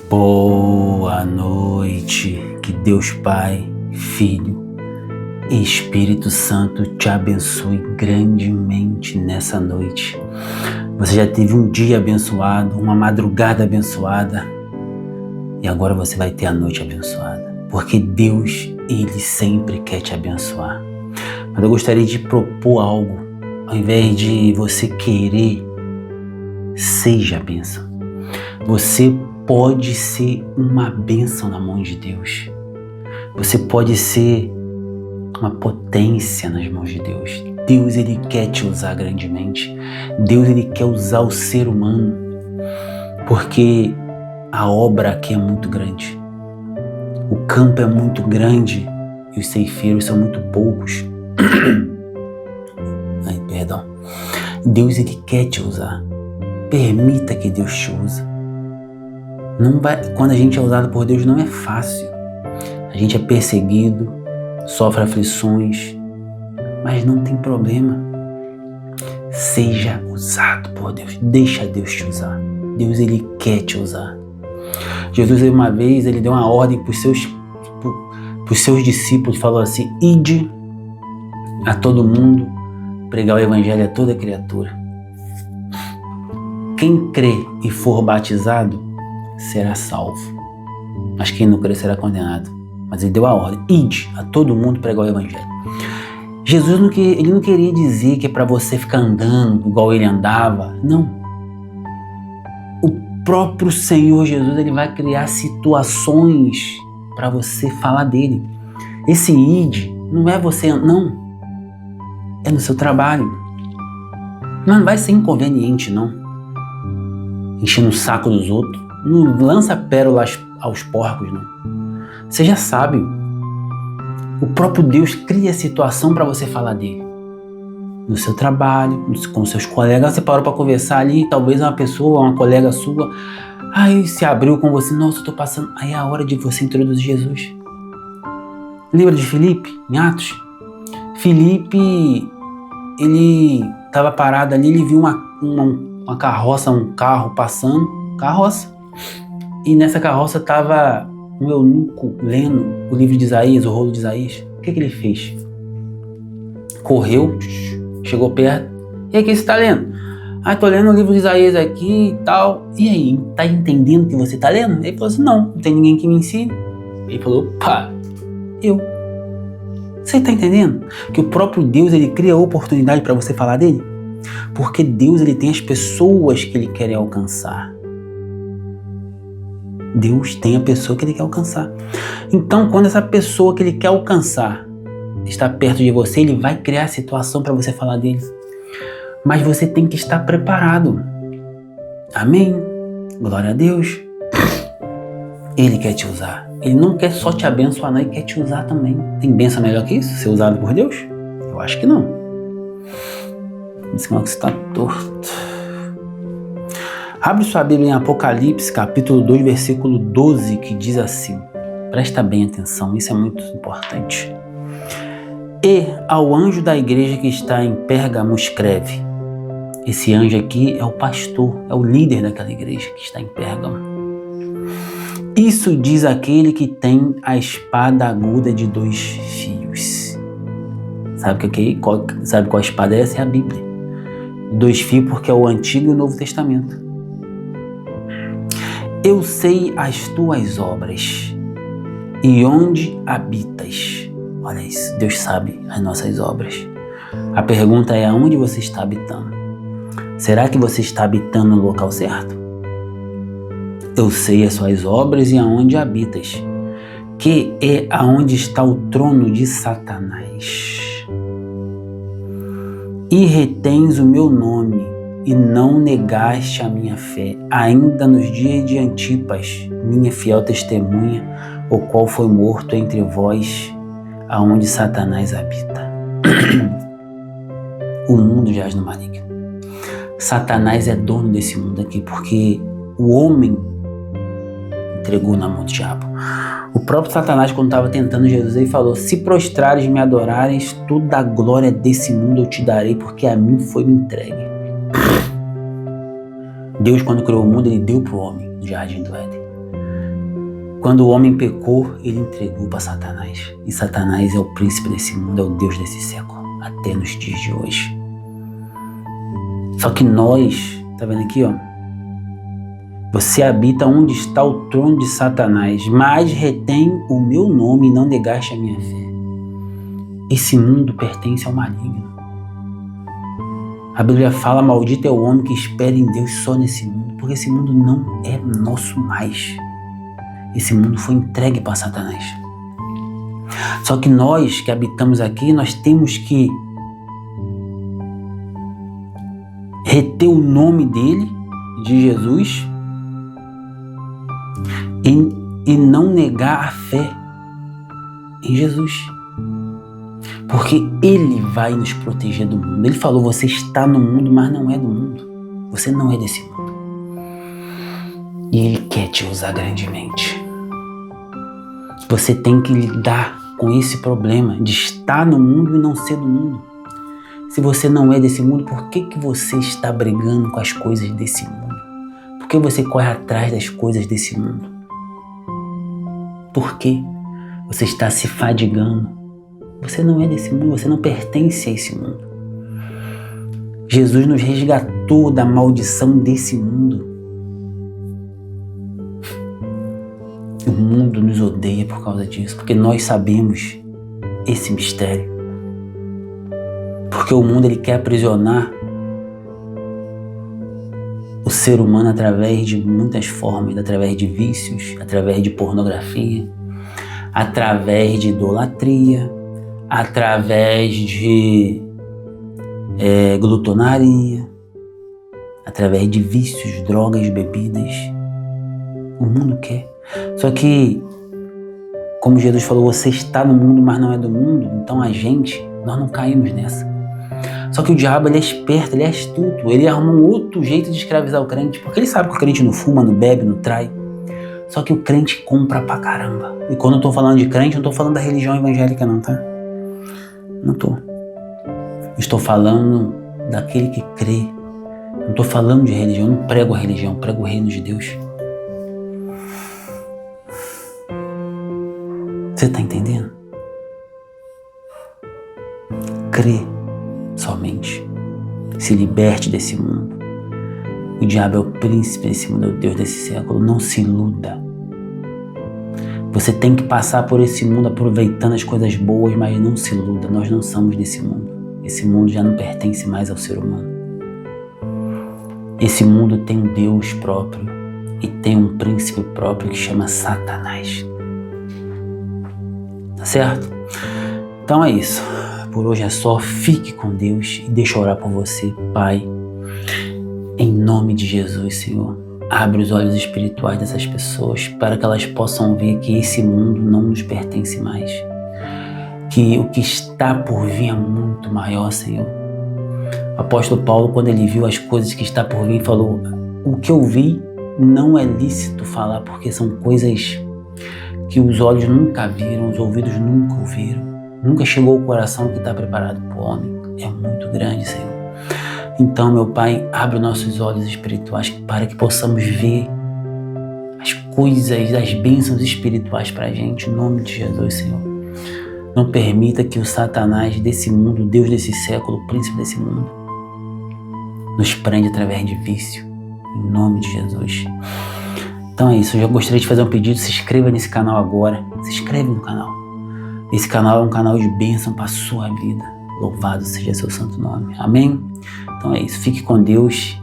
Boa noite, que Deus Pai, Filho e Espírito Santo te abençoe grandemente nessa noite. Você já teve um dia abençoado, uma madrugada abençoada e agora você vai ter a noite abençoada, porque Deus, Ele sempre quer te abençoar. Mas eu gostaria de propor algo, ao invés de você querer, seja a bênção. Você pode ser uma bênção na mão de Deus. Você pode ser uma potência nas mãos de Deus. Deus, Ele quer te usar grandemente. Deus, Ele quer usar o ser humano, porque a obra aqui é muito grande. O campo é muito grande e os ceifeiros são muito poucos. Deus, Ele quer te usar. Permita que Deus te use. Quando a gente é usado por Deus não é fácil. A gente é perseguido, sofre aflições, mas não tem problema. Seja usado por Deus. Deixa Deus te usar. Deus, Ele quer te usar. Jesus, uma vez, Ele deu uma ordem para os seus discípulos, falou assim: ide a todo mundo, pregar o evangelho a toda criatura. Quem crê e for batizado será salvo, mas quem não crê será condenado. Mas Ele deu a ordem: ide a todo mundo pregar o evangelho. Jesus Ele não queria dizer que é para você ficar andando igual Ele andava. Não. O próprio Senhor Jesus, Ele vai criar situações para você falar dele. Esse ide não é você, não. É no seu trabalho. Não vai ser inconveniente, não. Enchendo o saco dos outros. Não lança pérolas aos porcos, não. Seja sábio. O próprio Deus cria a situação para você falar dele. No seu trabalho, com seus colegas. Você parou para conversar ali, talvez uma pessoa, uma colega sua, aí se abriu com você. Nossa, eu estou passando. Aí é a hora de você introduzir Jesus. Lembra de Filipe, em Atos? Filipe, ele estava parado ali, ele viu uma carroça, um carro passando, carroça. E nessa carroça estava um eunuco lendo o livro de Isaías, o rolo de Isaías. O que ele fez? Correu, chegou perto. E aí, o que você está lendo? Ah, estou lendo o livro de Isaías aqui e tal. E aí, tá entendendo o que você está lendo? Ele falou assim: não tem ninguém que me ensine. Ele falou: pá, eu. Você está entendendo? Que o próprio Deus, Ele cria a oportunidade para você falar dele? Porque Deus, Ele tem as pessoas que Ele quer alcançar. Deus tem a pessoa que Ele quer alcançar. Então, quando essa pessoa que Ele quer alcançar está perto de você, Ele vai criar a situação para você falar dele. Mas você tem que estar preparado. Amém? Glória a Deus. Ele quer te usar. Ele não quer só te abençoar, não. Ele quer te usar também. Tem bênção melhor que isso? Ser usado por Deus? Eu acho que não. Diz que você está torto. Abre sua Bíblia em Apocalipse, capítulo 2, versículo 12, que diz assim. Presta bem atenção, isso é muito importante. E ao anjo da igreja que está em Pérgamo escreve. Esse anjo aqui é o pastor, é o líder daquela igreja que está em Pérgamo. Isso diz aquele que tem a espada aguda de 2 fios. Sabe qual espada é essa? É a Bíblia. 2 fios porque é o Antigo e o Novo Testamento. Eu sei as tuas obras e onde habitas. Olha isso, Deus sabe as nossas obras. A pergunta é: aonde você está habitando? Será que você está habitando no local certo? Eu sei as suas obras e aonde habitas, que é aonde está o trono de Satanás. E retens o meu nome e não negaste a minha fé, ainda nos dias de Antipas, minha fiel testemunha, o qual foi morto entre vós, aonde Satanás habita. O mundo jaz no maligno. Satanás é dono desse mundo aqui, porque o homem entregou na mão do diabo. O próprio Satanás, quando estava tentando Jesus, ele falou: se prostrares e me adorares, toda a glória desse mundo eu te darei, porque a mim foi me entregue. Deus, quando criou o mundo, Ele deu para o homem no jardim do Éden. Quando o homem pecou, ele entregou para Satanás. E Satanás é o príncipe desse mundo, é o Deus desse século, até nos dias de hoje. Só que nós, tá vendo aqui, ó? Você habita onde está o trono de Satanás, mas retém o meu nome e não negaste a minha fé. Esse mundo pertence ao maligno. A Bíblia fala, maldito é o homem que espera em Deus só nesse mundo, porque esse mundo não é nosso mais. Esse mundo foi entregue para Satanás. Só que nós que habitamos aqui, nós temos que reter o nome dele, de Jesus, e não negar a fé em Jesus. Porque ele vai nos proteger do mundo. Ele falou, você está no mundo, mas não é do mundo. Você não é desse mundo. E ele quer te usar grandemente. Você tem que lidar com esse problema de estar no mundo e não ser do mundo. Se você não é desse mundo, por que você está brigando com as coisas desse mundo? Por que você corre atrás das coisas desse mundo? Por que você está se fadigando? Você não é desse mundo, você não pertence a esse mundo. Jesus nos resgatou da maldição desse mundo. O mundo nos odeia por causa disso, porque nós sabemos esse mistério. Porque o mundo ele quer aprisionar o ser humano através de muitas formas, através de vícios, através de pornografia, através de idolatria, através de glutonaria, através de vícios, drogas, bebidas. O mundo quer. Só que, como Jesus falou, você está no mundo, mas não é do mundo. Então nós não caímos nessa. Só que o diabo, ele é esperto, ele é astuto. Ele arruma um outro jeito de escravizar o crente. Porque ele sabe que o crente não fuma, não bebe, não trai. Só que o crente compra pra caramba. E quando eu tô falando de crente, eu não tô falando da religião evangélica não, tá? Não tô. Eu estou falando daquele que crê. Não estou falando de religião, eu não prego a religião, eu prego o reino de Deus. Você está entendendo? Crê somente. Se liberte desse mundo. O diabo é o príncipe desse mundo, é o Deus desse século. Não se iluda. Você tem que passar por esse mundo aproveitando as coisas boas, mas não se iluda. Nós não somos desse mundo. Esse mundo já não pertence mais ao ser humano. Esse mundo tem um Deus próprio e tem um príncipe próprio que chama Satanás. Tá certo? Então é isso. Por hoje é só. Fique com Deus e deixa eu orar por você, Pai. Em nome de Jesus, Senhor. Abre os olhos espirituais dessas pessoas para que elas possam ver que esse mundo não nos pertence mais. Que o que está por vir é muito maior, Senhor. O apóstolo Paulo, quando ele viu as coisas que está por vir, falou: o que eu vi não é lícito falar, porque são coisas que os olhos nunca viram, os ouvidos nunca ouviram. Nunca chegou ao coração que está preparado para o homem. É muito grande, Senhor. Então, meu Pai, abre nossos olhos espirituais para que possamos ver as coisas, as bênçãos espirituais para a gente, em nome de Jesus, Senhor. Não permita que o Satanás desse mundo, o Deus desse século, o príncipe desse mundo, nos prende através de vício, em nome de Jesus. Então é isso, eu já gostaria de fazer um pedido, se inscreva nesse canal agora, se inscreve no canal. Esse canal é um canal de bênção para a sua vida. Louvado seja seu santo nome. Amém? Então é isso. Fique com Deus